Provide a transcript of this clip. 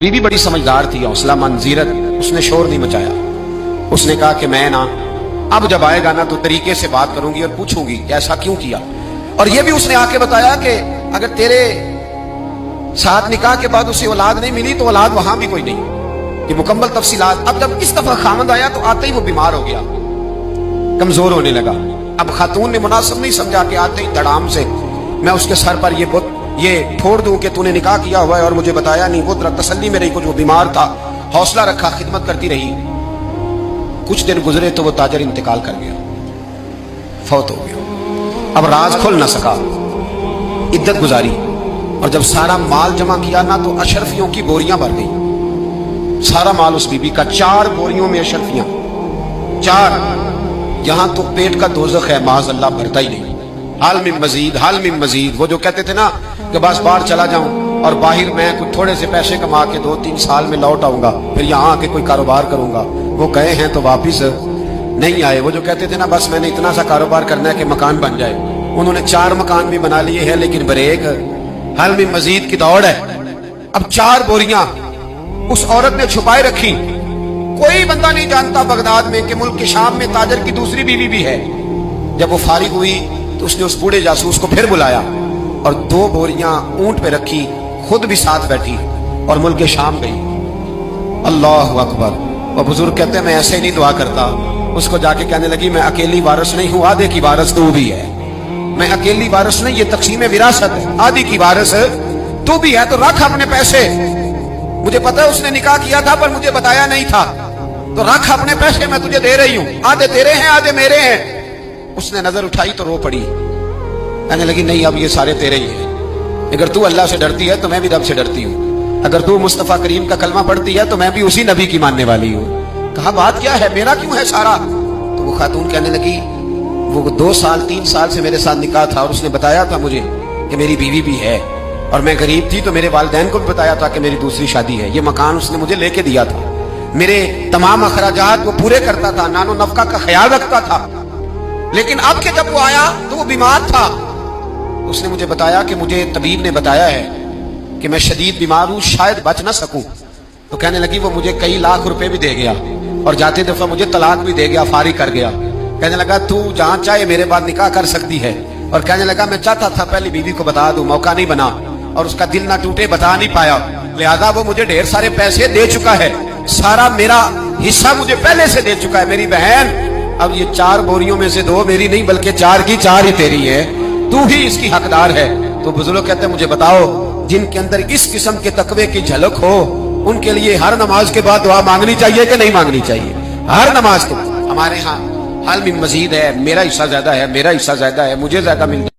बीवी बड़ी समझदार थी, हौसलामंद, जीरत। उसने शोर नहीं मचाया। उसने कहा कि मैं ना अब जब आएगा ना तो तरीके से बात करूंगी और पूछूंगी कि ऐसा क्यों किया। और ये भी उसने आके बताया कि अगर तेरे साथ निकाह के बाद उसे औलाद नहीं मिली तो औलाद वहां भी कोई नहीं। ये मुकम्मल तफसीलात। अब जब इस दफा खामद आया तो आते ही वो बीमार हो गया, कमजोर होने लगा। अब खातून ने मुनासिब नहीं समझा कि आते ही धड़ाम से मैं उसके सर पर ये फोड़ दूं कि तूने निकाह किया हुआ है और मुझे बताया नहीं। वो जरा तसल्ली में रही, कुछ वो बीमार था, हौसला रखा, खिदमत करती रही। कुछ दिन गुजरे तो वो ताजर इंतकाल कर गया, फौत हो गया। अब राज खुल ना सका, इद्दत गुजारी। और जब सारा माल जमा किया ना तो अशरफियों की बोरियां भर गई। सारा माल उस बीबी का, 4 बोरियों में अशरफियां, 4। यहां तो पेट का दोज़ख है, माज़अल्लाह भरता ही नहीं। हाल में मजीद, हाल में मजीद। वो जो कहते थे ना कि बस बाहर चला जाऊं और बाहर मैं कुछ थोड़े से पैसे कमा के 2-3 साल में लौट आऊंगा, फिर यहाँ आके कोई कारोबार करूंगा, वो गए हैं तो वापिस नहीं आए। वो जो कहते थे ना बस मैंने इतना सा कारोबार करना है कि मकान बन जाए, उन्होंने 4 मकान भी बना लिए हैं, लेकिन ब्रेक, हाल में मजीद की दौड़ है। अब 4 बोरियां उस औरत ने छुपाए रखी। कोई बंदा नहीं जानता बगदाद में कि मुल्क के शाम में ताजर की दूसरी बीवी भी है। जब वो फारिग हुई तो उसने उस बूढ़े जासूस को फिर बुलाया और 2 बोरियां ऊंट पे रखी, खुद भी साथ बैठी और मुल्क शाम गई। अल्लाह अकबर। और बुजुर्ग कहते हैं मैं ऐसे ही नहीं दुआ करता। उसको जाके कहने लगी मैं अकेली वारिस नहीं हूं, आधे की वारिस तू भी है। मैं अकेली वारिस नहीं, ये तकसीम विरासत है, आधी की वारिस तू भी है। तो रख अपने पैसे। मुझे पता है उसने निकाह किया था पर मुझे बताया नहीं था, तो रख अपने पैसे, मैं तुझे दे रही हूं। आधे तेरे हैं, आधे मेरे हैं। उसने नजर उठाई तो रो पड़ी, कहने लगी नहीं अब ये सारे तेरे ही हैं। अगर तू अल्लाह से डरती है तो मैं भी रब से डरती हूँ। अगर तू मुस्तफा करीम का कलमा पढ़ती है तो मैं भी उसी नबी की मानने वाली हूँ। कहा बात क्या है, मेरा क्यों है सारा? तो वो खातून कहने लगी वो 2 साल 3 साल से मेरे साथ निकाह था और उसने बताया था मुझे कि मेरी बीवी भी है, और मैं गरीब थी तो मेरे वालिदैन को भी बताया था कि मेरी दूसरी शादी है। ये मकान उसने मुझे लेके दिया था, मेरे तमाम अखराजात वो पूरे करता था, नानो नफका का ख्याल रखता था। लेकिन अब के जब वो आया तो वो बीमार था। उसने मुझे बताया कि मुझे तबीब ने बताया है कि मैं शदीद बीमार हूं, शायद बच ना सकूं। तो कहने लगी वो मुझे कई लाख रुपए भी दे गया और जाते दफा मुझे तलाक भी दे गया, फारिग कर गया। कहने लगा तू जहां चाहे मेरे बाद निकाह कर सकती है। और कहने लगा मैं चाहता था पहली बीवी को बता दूं, मौका नहीं बना और उसका दिल ना टूटे, बता नहीं पाया। लिहाजा वो मुझे ढेर सारे पैसे दे चुका है, सारा मेरा हिस्सा मुझे पहले से दे चुका है। मेरी बहन अब ये 4 बोरियों में से 2 मेरी नहीं बल्कि 4 की 4 ही तेरी है, तू ही इसकी हकदार है। तो बुजुर्ग कहते हैं मुझे बताओ जिनके अंदर इस किस्म के तकवे की झलक हो उनके लिए हर नमाज के बाद दुआ मांगनी चाहिए कि नहीं मांगनी चाहिए? हर नमाज के बाद। हमारे यहाँ हाल में मजीद है, मेरा हिस्सा ज्यादा है, मेरा हिस्सा ज्यादा है, मुझे ज्यादा मिलता